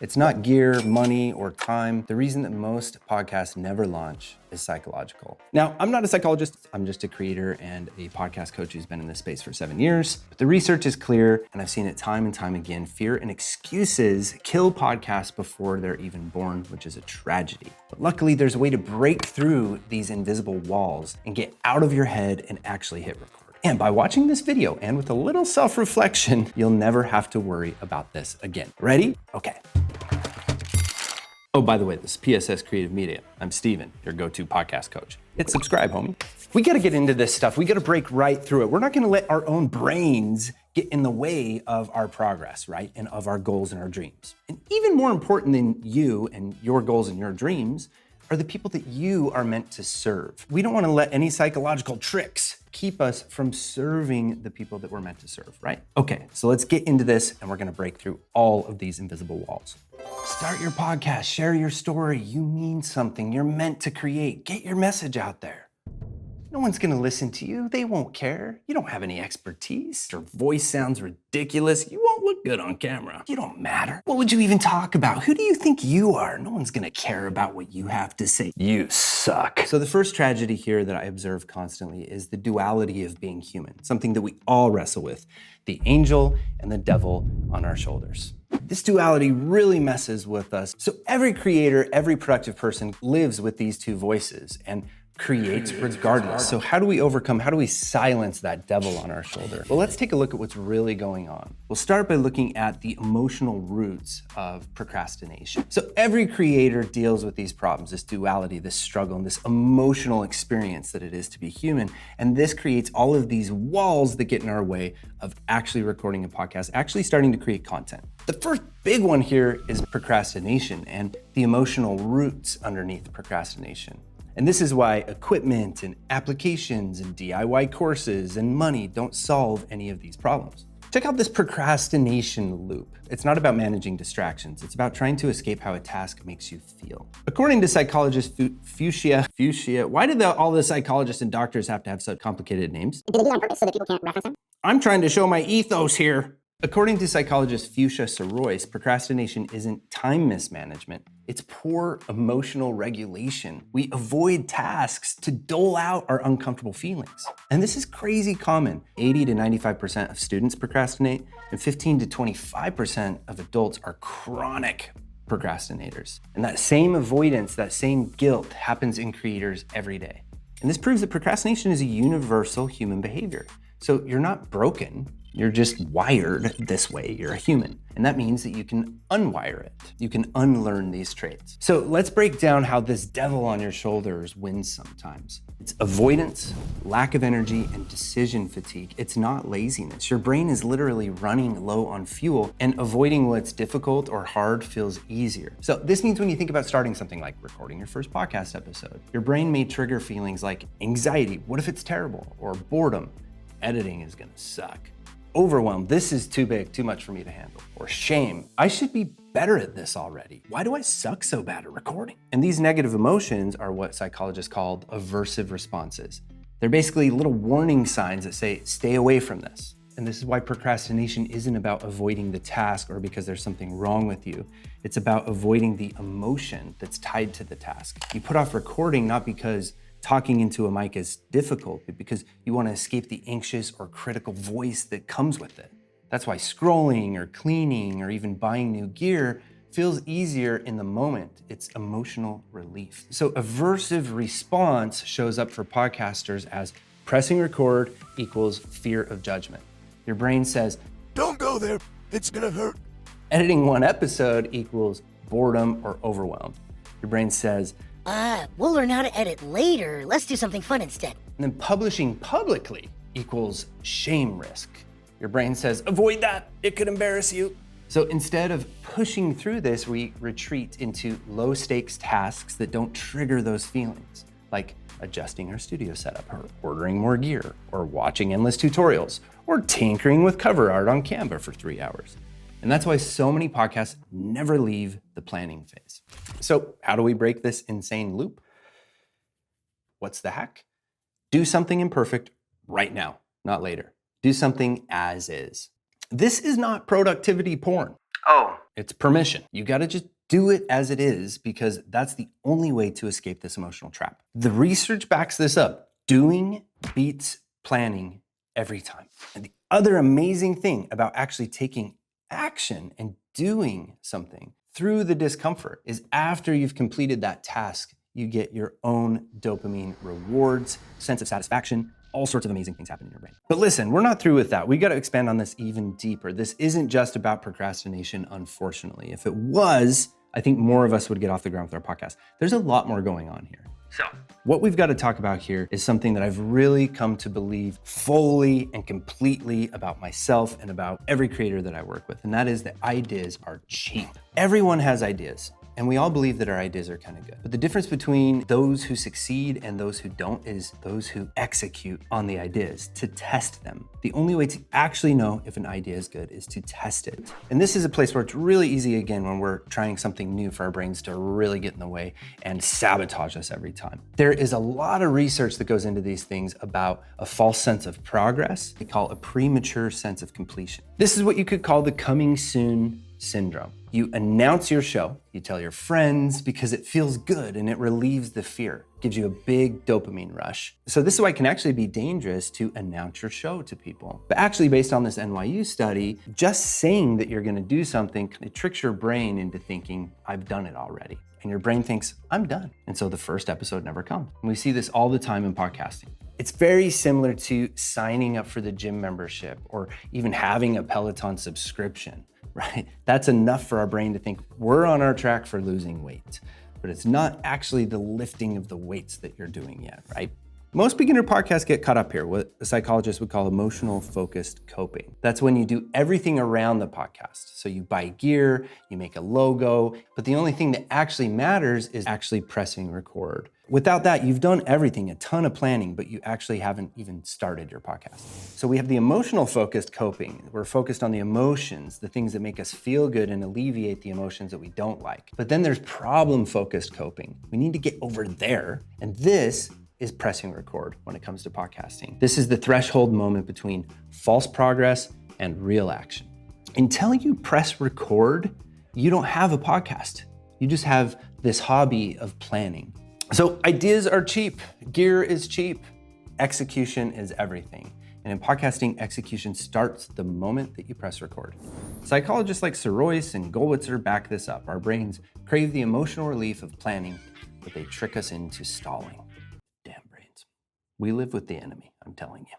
It's not gear, money, or time. The reason that most podcasts never launch is psychological. Now, I'm not a psychologist. I'm just a creator and a podcast coach who's been in this space for 7 years. But the research is clear, and I've seen it time and time again. Fear and excuses kill podcasts before they're even born, which is a tragedy. But luckily, there's a way to break through these invisible walls and get out of your head and actually hit record. And by watching this video and with a little self-reflection, you'll never have to worry about this again. Ready? Okay. Oh, by the way, this is PSS Creative Media. I'm Steven, your go-to podcast coach. Hit subscribe, homie. We gotta get into this stuff. We gotta break right through it. We're not gonna let our own brains get in the way of our progress, right? And of our goals and our dreams. And even more important than you and your goals and your dreams are the people that you are meant to serve. We don't wanna let any psychological tricks keep us from serving the people that we're meant to serve, right? Okay, so let's get into this and we're gonna break through all of these invisible walls. Start your podcast, share your story. You mean something, you're meant to create. Get your message out there. No one's gonna listen to you, they won't care. You don't have any expertise. Your voice sounds ridiculous. You won't look good on camera. You don't matter. What would you even talk about? Who do you think you are? No one's gonna care about what you have to say. You suck. So the first tragedy here that I observe constantly is the duality of being human, something that we all wrestle with, the angel and the devil on our shoulders. This duality really messes with us. So every creator, every productive person lives with these two voices and creates regardless. So how do we overcome, how do we silence that devil on our shoulder? Well, let's take a look at what's really going on. We'll start by looking at the emotional roots of procrastination. So every creator deals with these problems, this duality, this struggle, and this emotional experience that it is to be human. And this creates all of these walls that get in our way of actually recording a podcast, actually starting to create content. The first big one here is procrastination and the emotional roots underneath procrastination. And this is why equipment and applications and DIY courses and money don't solve any of these problems. Check out this procrastination loop. It's not about managing distractions. It's about trying to escape how a task makes you feel. According to psychologist Fuchsia, why did all the psychologists and doctors have to have such complicated names? Did they do that on purpose so that people can't reference them? I'm trying to show my ethos here. According to psychologist Fuchsia Sorois, procrastination isn't time mismanagement, it's poor emotional regulation. We avoid tasks to dole out our uncomfortable feelings. And this is crazy common. 80 to 95% of students procrastinate, and 15 to 25% of adults are chronic procrastinators. And that same avoidance, that same guilt happens in creators every day. And this proves that procrastination is a universal human behavior. So you're not broken. You're just wired this way. You're a human. And that means that you can unwire it. You can unlearn these traits. So let's break down how this devil on your shoulders wins sometimes. It's avoidance, lack of energy, and decision fatigue. It's not laziness. Your brain is literally running low on fuel, and avoiding what's difficult or hard feels easier. So this means when you think about starting something like recording your first podcast episode, your brain may trigger feelings like anxiety, what if it's terrible, or boredom, editing is gonna suck. Overwhelmed, this is too big, too much for me to handle. Or shame, I should be better at this already. Why do I suck so bad at recording? And these negative emotions are what psychologists call aversive responses. They're basically little warning signs that say, stay away from this. And this is why procrastination isn't about avoiding the task or because there's something wrong with you. It's about avoiding the emotion that's tied to the task. You put off recording not because talking into a mic is difficult, but because you want to escape the anxious or critical voice that comes with it. That's why scrolling or cleaning or even buying new gear feels easier in the moment. It's emotional relief. So aversive response shows up for podcasters as pressing record equals fear of judgment. Your brain says, don't go there, it's gonna hurt. Editing one episode equals boredom or overwhelm. Your brain says, we'll learn how to edit later. Let's do something fun instead. And then publishing publicly equals shame risk. Your brain says, avoid that, it could embarrass you. So instead of pushing through this, we retreat into low stakes tasks that don't trigger those feelings, like adjusting our studio setup, or ordering more gear, or watching endless tutorials, or tinkering with cover art on Canva for 3 hours. And that's why so many podcasts never leave the planning phase. So how do we break this insane loop? What's the hack? Do something imperfect right now, not later. Do something as is. This is not productivity porn. Oh, it's permission. You got to just do it as it is because that's the only way to escape this emotional trap. The research backs this up. Doing beats planning every time. And the other amazing thing about actually taking action and doing something through the discomfort is after you've completed that task, you get your own dopamine rewards, sense of satisfaction, all sorts of amazing things happen in your brain. But listen, we're not through with that. We got to expand on this even deeper. This isn't just about procrastination, unfortunately. If it was, I think more of us would get off the ground with our podcast. There's a lot more going on here. So what we've got to talk about here is something that I've really come to believe fully and completely about myself and about every creator that I work with, and that is that ideas are cheap. Everyone has ideas. And we all believe that our ideas are kind of good. But the difference between those who succeed and those who don't is those who execute on the ideas, to test them. The only way to actually know if an idea is good is to test it. And this is a place where it's really easy, again, when we're trying something new for our brains to really get in the way and sabotage us every time. There is a lot of research that goes into these things about a false sense of progress. They call a premature sense of completion. This is what you could call the coming soon syndrome. You announce your show, you tell your friends because it feels good and it relieves the fear, gives you a big dopamine rush. So this is why it can actually be dangerous to announce your show to people. But actually, based on this NYU study, just saying that you're gonna do something, it tricks your brain into thinking, I've done it already. And your brain thinks, I'm done. And so the first episode never comes. And we see this all the time in podcasting. It's very similar to signing up for the gym membership or even having a Peloton subscription. Right? That's enough for our brain to think we're on our track for losing weight, but it's not actually the lifting of the weights that you're doing yet, right? Most beginner podcasts get caught up here, what a psychologist would call emotional focused coping. That's when you do everything around the podcast. So you buy gear, you make a logo, but the only thing that actually matters is actually pressing record. Without that, you've done everything, a ton of planning, but you actually haven't even started your podcast. So we have the emotional focused coping. We're focused on the emotions, the things that make us feel good and alleviate the emotions that we don't like. But then there's problem focused coping. We need to get over there. And this is pressing record when it comes to podcasting. This is the threshold moment between false progress and real action. Until you press record, you don't have a podcast. You just have this hobby of planning. So ideas are cheap, gear is cheap, execution is everything. And in podcasting, execution starts the moment that you press record. Psychologists like Sorois and Goldwitzer back this up. Our brains crave the emotional relief of planning, but they trick us into stalling. Damn brains. We live with the enemy, I'm telling you.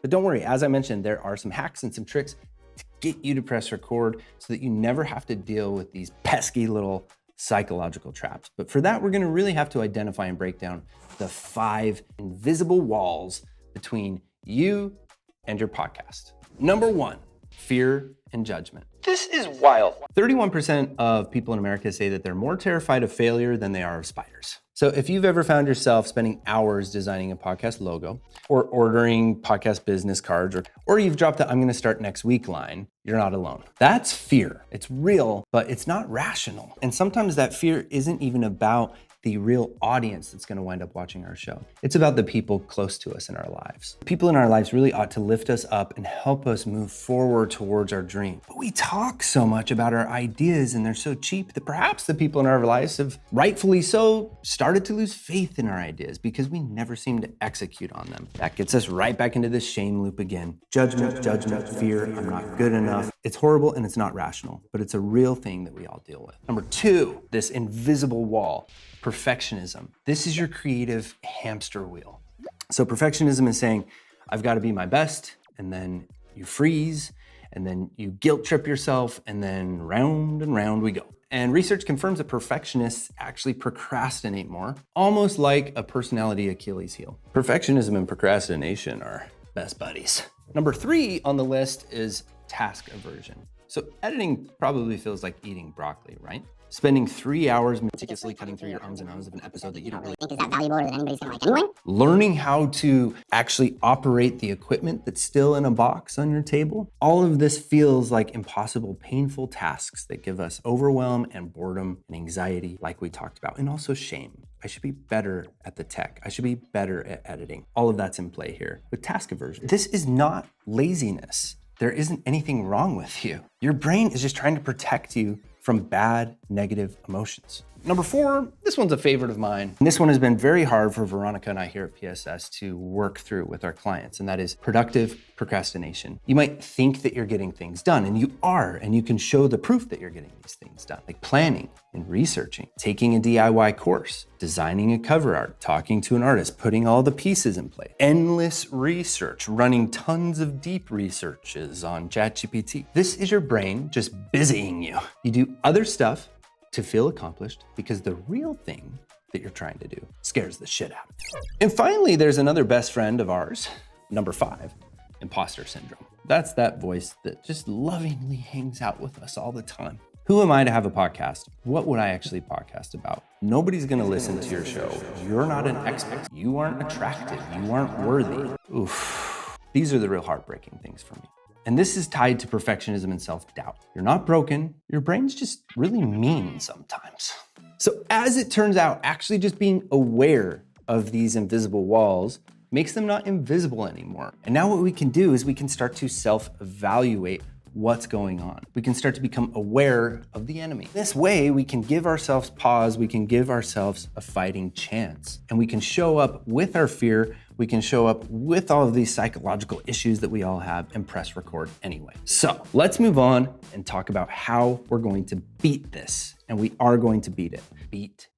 But don't worry, as I mentioned, there are some hacks and some tricks to get you to press record so that you never have to deal with these pesky little psychological traps. But for that, we're gonna really have to identify and break down the 5 invisible walls between you and your podcast. Number 1, fear and judgment. This is wild. 31% of people in America say that they're more terrified of failure than they are of spiders. So if you've ever found yourself spending hours designing a podcast logo or ordering podcast business cards, or you've dropped the I'm gonna start next week line, you're not alone. That's fear. It's real, but it's not rational. And sometimes that fear isn't even about the real audience that's gonna wind up watching our show. It's about the people close to us in our lives. People in our lives really ought to lift us up and help us move forward towards our dream. But we talk so much about our ideas and they're so cheap that perhaps the people in our lives have, rightfully so, started to lose faith in our ideas because we never seem to execute on them. That gets us right back into this shame loop again. Judgment, fear, I'm not good enough. It's horrible and it's not rational, but it's a real thing that we all deal with. Number 2, this invisible wall. Perfectionism. This is your creative hamster wheel. So perfectionism is saying, I've got to be my best, and then you freeze, and then you guilt trip yourself, and then round and round we go. And research confirms that perfectionists actually procrastinate more, almost like a personality Achilles heel. Perfectionism and procrastination are best buddies. Number 3 on the list is task aversion. So editing probably feels like eating broccoli, right? Spending 3 hours meticulously cutting through your ums and ahs of an episode that you don't really Think is that valuable or that anybody's gonna like anyway? learning how to actually operate the equipment that's still in a box on your table. All of this feels like impossible, painful tasks that give us overwhelm and boredom and anxiety, like we talked about, and also shame. I should be better at the tech. I should be better at editing. All of that's in play here with task aversion. This is not laziness. there isn't anything wrong with you. Your brain is just trying to protect you from bad, negative emotions. Number 4, this one's a favorite of mine. And this one has been very hard for Veronica and I here at PSS to work through with our clients, and that is productive procrastination. You might think that you're getting things done, and you are, and you can show the proof that you're getting these things done, like planning and researching, taking a DIY course, designing a cover art, talking to an artist, putting all the pieces in place, endless research, running tons of deep researches on ChatGPT. This is your brain just busying you. You do other stuff to feel accomplished because the real thing that you're trying to do scares the shit out of you. And finally, there's another best friend of ours, number 5, imposter syndrome. That's that voice that just lovingly hangs out with us all the time. Who am I to have a podcast? What would I actually podcast about? Nobody's gonna listen to your show. You're not an expert. You aren't attractive. You aren't worthy. Oof. These are the real heartbreaking things for me. And this is tied to perfectionism and self-doubt. You're not broken. Your brain's just really mean sometimes. So as it turns out, actually just being aware of these invisible walls makes them not invisible anymore. And now what we can do is we can start to self-evaluate what's going on. We can start to become aware of the enemy. This way, we can give ourselves pause, we can give ourselves a fighting chance, and we can show up with our fear, we can show up with all of these psychological issues that we all have and press record anyway. So let's move on and talk about how we're going to beat this. And we are going to beat it.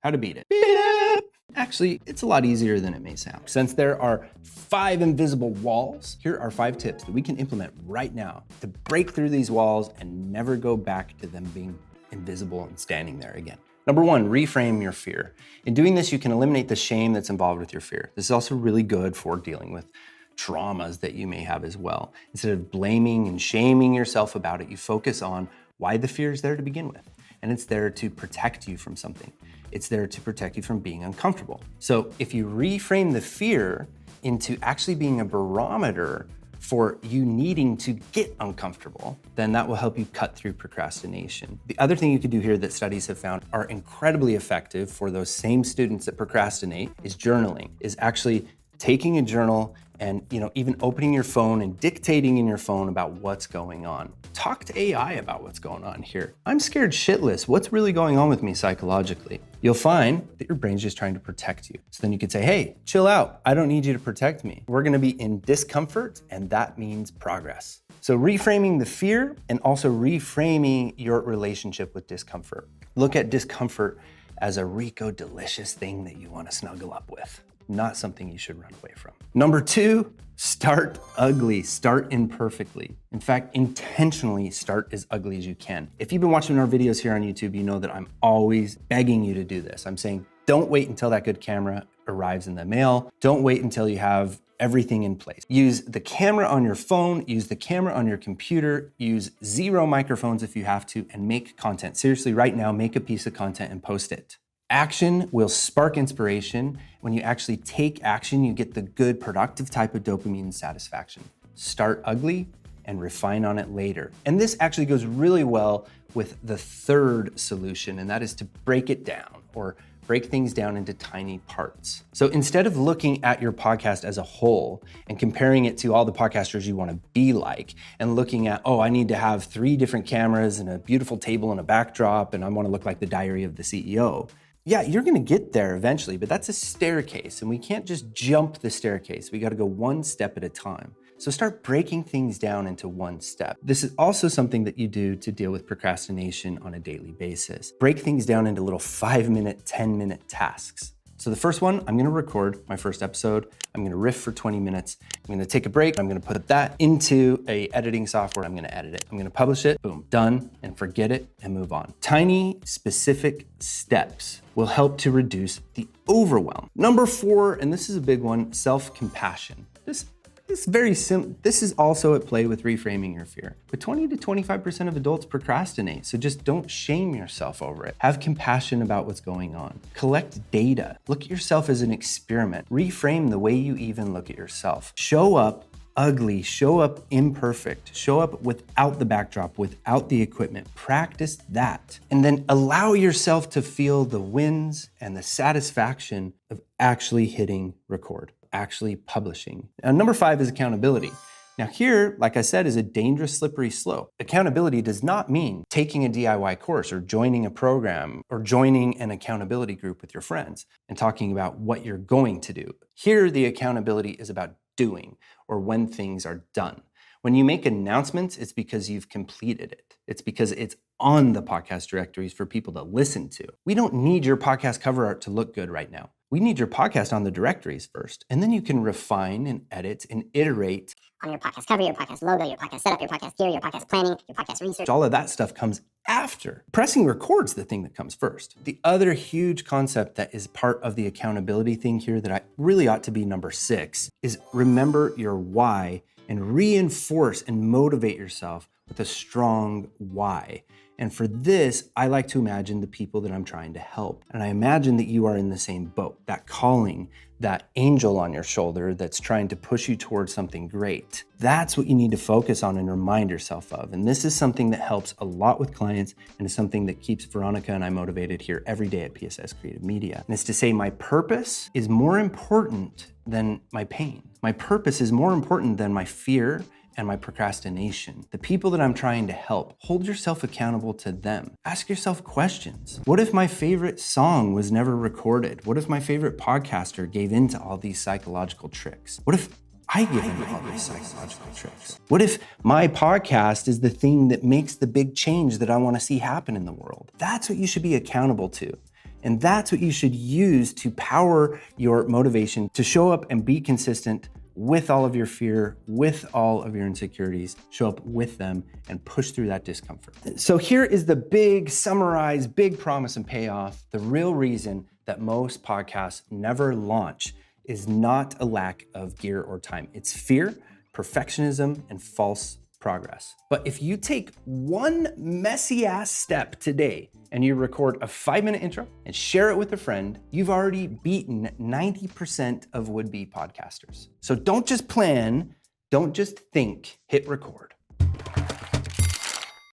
How to beat it. Beat it! Actually, it's a lot easier than it may sound. Since there are 5 invisible walls, here are 5 tips that we can implement right now to break through these walls and never go back to them being invisible and standing there again. Number 1, reframe your fear. In doing this, you can eliminate the shame that's involved with your fear. This is also really good for dealing with traumas that you may have as well. Instead of blaming and shaming yourself about it, you focus on why the fear is there to begin with. And it's there to protect you from something. It's there to protect you from being uncomfortable. So if you reframe the fear into actually being a barometer for you needing to get uncomfortable, then that will help you cut through procrastination. The other thing you could do here that studies have found are incredibly effective for those same students that procrastinate is journaling, is actually taking a journal and even opening your phone and dictating in your phone about what's going on. Talk to AI about what's going on here. I'm scared shitless. What's really going on with me psychologically? You'll find that your brain's just trying to protect you. So then you could say, hey, chill out. I don't need you to protect me. We're gonna be in discomfort, and that means progress. So reframing the fear and also reframing your relationship with discomfort. Look at discomfort as a Rico delicious thing that you wanna snuggle up with, not something you should run away from. Number 2, start ugly, start imperfectly. In fact, intentionally start as ugly as you can. If you've been watching our videos here on YouTube, you know that I'm always begging you to do this. I'm saying, don't wait until that good camera arrives in the mail. Don't wait until you have everything in place. Use the camera on your phone, use the camera on your computer, use 0 microphones if you have to, and make content. Seriously, right now, make a piece of content and post it. Action will spark inspiration. When you actually take action, you get the good, productive type of dopamine satisfaction. Start ugly and refine on it later. And this actually goes really well with the 3rd solution, and that is to break it down or break things down into tiny parts. So instead of looking at your podcast as a whole and comparing it to all the podcasters you want to be like and looking at, oh, I need to have 3 different cameras and a beautiful table and a backdrop and I want to look like the Diary of the CEO. Yeah, you're gonna get there eventually, but that's a staircase and we can't just jump the staircase. We gotta go one step at a time. So start breaking things down into one step. This is also something that you do to deal with procrastination on a daily basis. Break things down into little 5-minute, 10-minute tasks. So the first one, I'm gonna record my first episode. I'm gonna riff for 20 minutes. I'm gonna take a break. I'm gonna put that into a editing software. I'm gonna edit it. I'm gonna publish it, boom, done, and forget it and move on. Tiny, specific steps will help to reduce the overwhelm. Number 4, and this is a big one, self-compassion. This is very simple. This is also at play with reframing your fear. But 20 to 25% of adults procrastinate, so just don't shame yourself over it. Have compassion about what's going on. Collect data. Look at yourself as an experiment. Reframe the way you even look at yourself. Show up ugly, show up imperfect, show up without the backdrop, without the equipment. Practice that. And then allow yourself to feel the wins and the satisfaction of actually hitting record, actually publishing. Now, number 5 is accountability. Now here, like I said, is a dangerous slippery slope. Accountability does not mean taking a DIY course or joining a program or joining an accountability group with your friends and talking about what you're going to do. Here, the accountability is about doing or when things are done. When you make announcements, it's because you've completed it. It's because it's on the podcast directories for people to listen to. We don't need your podcast cover art to look good right now. We need your podcast on the directories first, and then you can refine and edit and iterate on your podcast cover, your podcast logo, your podcast setup, your podcast gear, your podcast planning, your podcast research. All of that stuff comes after. Pressing record's the thing that comes first. The other huge concept that is part of the accountability thing here that I really ought to be number 6 is remember your why and reinforce and motivate yourself with a strong why. And for this, I like to imagine the people that I'm trying to help. And I imagine that you are in the same boat, that calling, that angel on your shoulder that's trying to push you towards something great. That's what you need to focus on and remind yourself of. And this is something that helps a lot with clients and is something that keeps Veronica and I motivated here every day at PSS Creative Media. And it's to say my purpose is more important than my pain. My purpose is more important than my fear and my procrastination. The people that I'm trying to help, hold yourself accountable to them. Ask yourself questions. What if my favorite song was never recorded? What if my favorite podcaster gave into all these psychological tricks? What if I give into all these psychological tricks? What if my podcast is the thing that makes the big change that I want to see happen in the world? That's what you should be accountable to. And that's what you should use to power your motivation to show up and be consistent with all of your fear, with all of your insecurities, show up with them and push through that discomfort. So here is the big summarized, big promise and payoff. The real reason that most podcasts never launch is not a lack of gear or time. It's fear, perfectionism, and false progress. But if you take one messy ass step today and you record a 5-minute intro and share it with a friend, you've already beaten 90% of would-be podcasters. So don't just plan, don't just think, hit record.